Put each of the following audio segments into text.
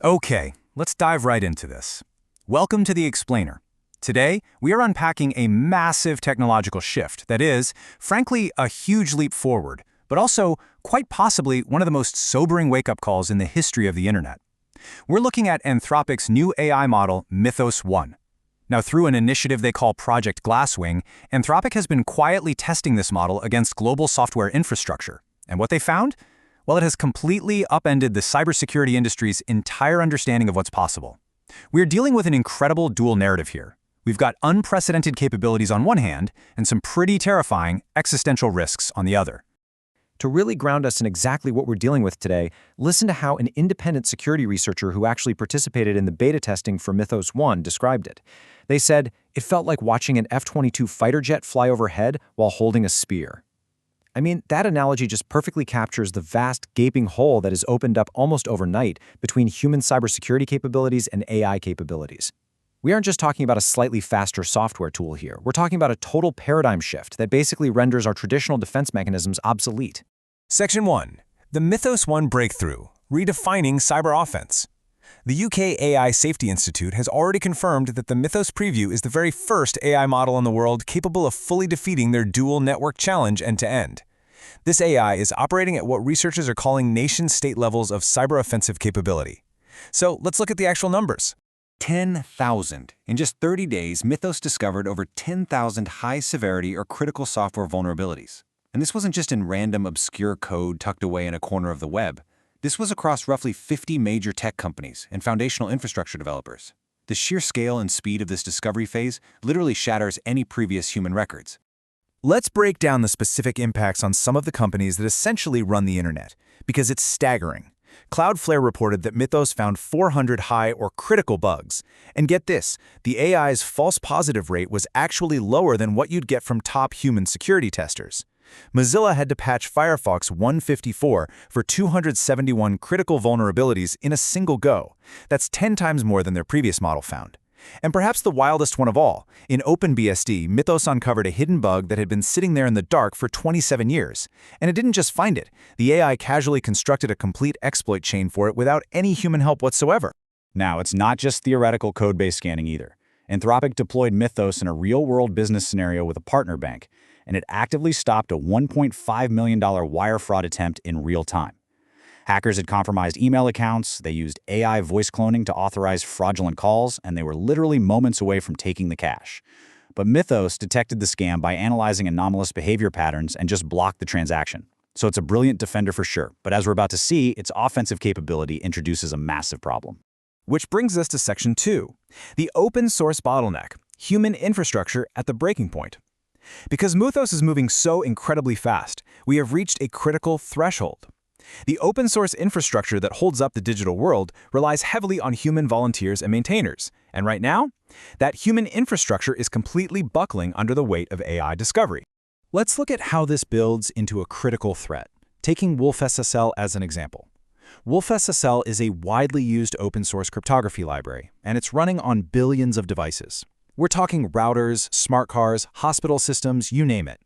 Okay, let's dive right into this. Welcome to The Explainer. Today, we are unpacking a massive technological shift that is, frankly, a huge leap forward, but also, quite possibly, one of the most sobering wake-up calls in the history of the internet. We're looking at Anthropic's new AI model, Mythos 1. Now, through an initiative they call Project Glasswing, Anthropic has been quietly testing this model against global software infrastructure. And what they found? Well, it has completely upended the cybersecurity industry's entire understanding of what's possible. We're dealing with an incredible dual narrative here. We've got unprecedented capabilities on one hand, and some pretty terrifying existential risks on the other. To really ground us in exactly what we're dealing with today, listen to how an independent security researcher who actually participated in the beta testing for Mythos 1 described it. They said, "It felt like watching an F-22 fighter jet fly overhead while holding a spear." I mean, that analogy just perfectly captures the vast, gaping hole that has opened up almost overnight between human cybersecurity capabilities and AI capabilities. We aren't just talking about a slightly faster software tool here. We're talking about a total paradigm shift that basically renders our traditional defense mechanisms obsolete. Section 1. The Mythos 1 Breakthrough, Redefining Cyber Offense. The UK AI Safety Institute has already confirmed that the Mythos Preview is the very first AI model in the world capable of fully defeating their dual network challenge end-to-end. This AI is operating at what researchers are calling nation-state levels of cyber-offensive capability. So let's look at the actual numbers. 10,000. In just 30 days, Mythos discovered over 10,000 high-severity or critical software vulnerabilities. And this wasn't just in random, obscure code tucked away in a corner of the web. This was across roughly 50 major tech companies and foundational infrastructure developers. The sheer scale and speed of this discovery phase literally shatters any previous human records. Let's break down the specific impacts on some of the companies that essentially run the internet, because it's staggering. Cloudflare reported that Mythos found 400 high or critical bugs. And get this, the AI's false positive rate was actually lower than what you'd get from top human security testers. Mozilla had to patch Firefox 154 for 271 critical vulnerabilities in a single go. That's 10 times more than their previous model found. And perhaps the wildest one of all, in OpenBSD, Mythos uncovered a hidden bug that had been sitting there in the dark for 27 years. And it didn't just find it. The AI casually constructed a complete exploit chain for it without any human help whatsoever. Now, it's not just theoretical code-based scanning either. Anthropic deployed Mythos in a real-world business scenario with a partner bank, and it actively stopped a $1.5 million wire fraud attempt in real time. Hackers had compromised email accounts, they used AI voice cloning to authorize fraudulent calls, and they were literally moments away from taking the cash. But Mythos detected the scam by analyzing anomalous behavior patterns and just blocked the transaction. So it's a brilliant defender for sure, but as we're about to see, its offensive capability introduces a massive problem. Which brings us to Section 2, the open source bottleneck, human infrastructure at the breaking point. Because Mythos is moving so incredibly fast, we have reached a critical threshold. The open source infrastructure that holds up the digital world relies heavily on human volunteers and maintainers. And right now, that human infrastructure is completely buckling under the weight of AI discovery. Let's look at how this builds into a critical threat, taking WolfSSL as an example. WolfSSL is a widely used open source cryptography library, and it's running on billions of devices. We're talking routers, smart cars, hospital systems, you name it.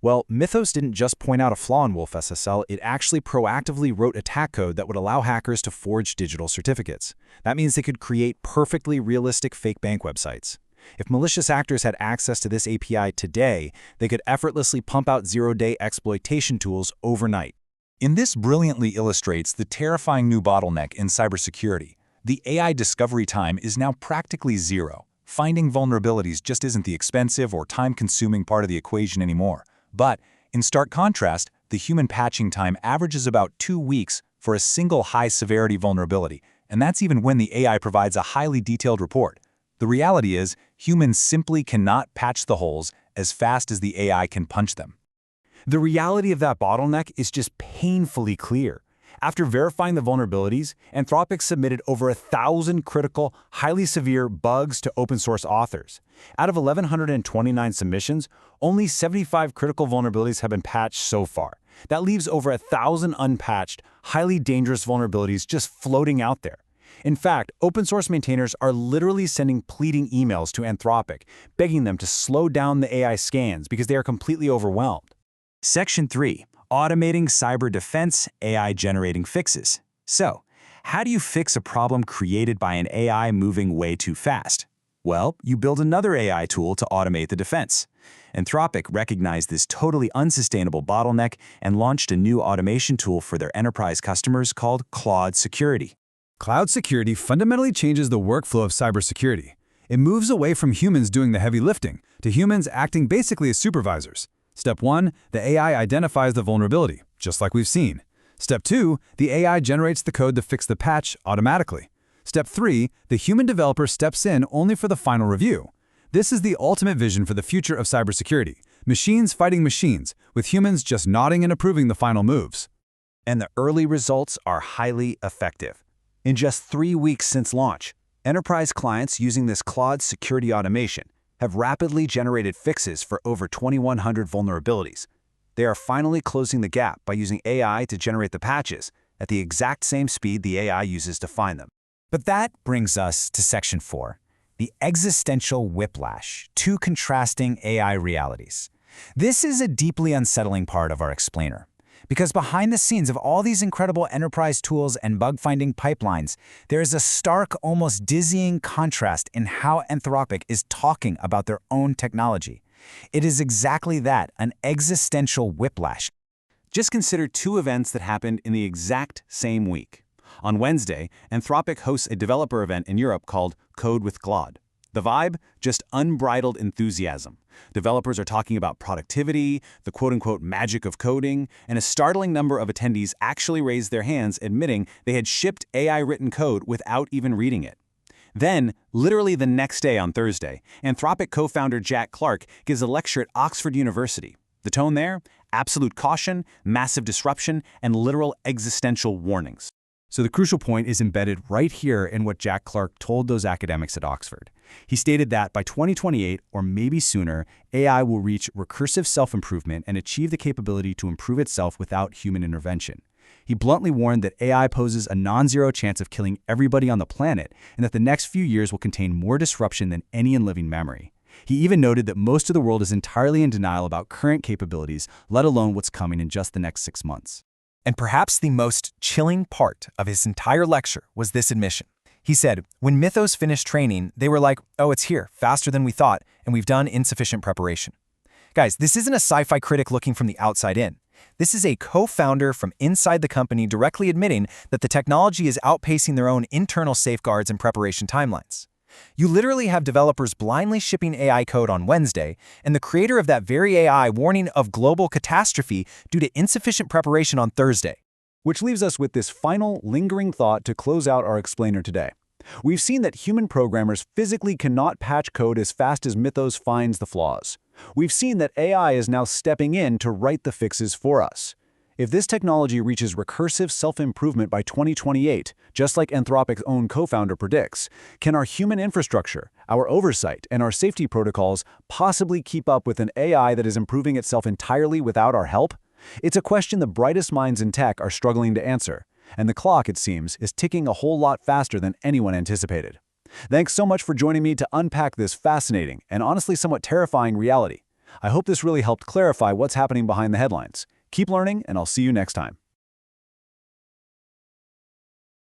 Well, Mythos didn't just point out a flaw in WolfSSL, it actually proactively wrote attack code that would allow hackers to forge digital certificates. That means they could create perfectly realistic fake bank websites. If malicious actors had access to this API today, they could effortlessly pump out zero-day exploitation tools overnight. This brilliantly illustrates the terrifying new bottleneck in cybersecurity. The AI discovery time is now practically zero. Finding vulnerabilities just isn't the expensive or time-consuming part of the equation anymore. But, in stark contrast, the human patching time averages about 2 weeks for a single high-severity vulnerability, and that's even when the AI provides a highly detailed report. The reality is, humans simply cannot patch the holes as fast as the AI can punch them. The reality of that bottleneck is just painfully clear. After verifying the vulnerabilities, Anthropic submitted over 1,000 critical, highly severe bugs to open-source authors. Out of 1,129 submissions, only 75 critical vulnerabilities have been patched so far. That leaves over 1,000 unpatched, highly dangerous vulnerabilities just floating out there. In fact, open-source maintainers are literally sending pleading emails to Anthropic, begging them to slow down the AI scans because they are completely overwhelmed. Section 3. Automating cyber defense, AI generating fixes. So, How do you fix a problem created by an AI moving way too fast? Well, you build another AI tool to automate the defense. Anthropic recognized this totally unsustainable bottleneck and launched a new automation tool for their enterprise customers called Claude Security. Cloud security fundamentally changes the workflow of cybersecurity. It moves away from humans doing the heavy lifting to humans acting basically as supervisors. Step 1, the AI identifies the vulnerability, just like we've seen. Step 2, the AI generates the code to fix the patch automatically. Step 3, the human developer steps in only for the final review. This is the ultimate vision for the future of cybersecurity. Machines fighting machines, with humans just nodding and approving the final moves. And the early results are highly effective. In just 3 weeks since launch, enterprise clients using this Claude security automation have rapidly generated fixes for over 2,100 vulnerabilities. They are finally closing the gap by using AI to generate the patches at the exact same speed the AI uses to find them. But that brings us to Section 4, the existential whiplash, two contrasting AI realities. This is a deeply unsettling part of our explainer, because behind the scenes of all these incredible enterprise tools and bug-finding pipelines, there is a stark, almost dizzying contrast in how Anthropic is talking about their own technology. It is exactly that, an existential whiplash. Just consider two events that happened in the exact same week. On Wednesday, Anthropic hosts a developer event in Europe called Code with Claude. The vibe? Just unbridled enthusiasm. Developers are talking about productivity, the quote-unquote magic of coding, and a startling number of attendees actually raised their hands admitting they had shipped AI-written code without even reading it. Then, literally the next day on Thursday, Anthropic co-founder Jack Clark gives a lecture at Oxford University. The tone there? Absolute caution, massive disruption, and literal existential warnings. So the crucial point is embedded right here in what Jack Clark told those academics at Oxford. He stated that by 2028, or maybe sooner, AI will reach recursive self-improvement and achieve the capability to improve itself without human intervention. He bluntly warned that AI poses a non-zero chance of killing everybody on the planet and that the next few years will contain more disruption than any in living memory. He even noted that most of the world is entirely in denial about current capabilities, let alone what's coming in just the next 6 months. And perhaps the most chilling part of his entire lecture was this admission. He said, when Mythos finished training, they were like, oh, it's here, faster than we thought, and we've done insufficient preparation. Guys, this isn't a sci-fi critic looking from the outside in. This is a co-founder from inside the company directly admitting that the technology is outpacing their own internal safeguards and preparation timelines. You literally have developers blindly shipping AI code on Wednesday, and the creator of that very AI warning of global catastrophe due to insufficient preparation on Thursday. Which leaves us with this final, lingering thought to close out our explainer today. We've seen that human programmers physically cannot patch code as fast as Mythos finds the flaws. We've seen that AI is now stepping in to write the fixes for us. If this technology reaches recursive self-improvement by 2028, just like Anthropic's own co-founder predicts, can our human infrastructure, our oversight, and our safety protocols possibly keep up with an AI that is improving itself entirely without our help? It's a question the brightest minds in tech are struggling to answer, and the clock, it seems, is ticking a whole lot faster than anyone anticipated. Thanks so much for joining me to unpack this fascinating and honestly somewhat terrifying reality. I hope this really helped clarify what's happening behind the headlines. Keep learning, and I'll see you next time.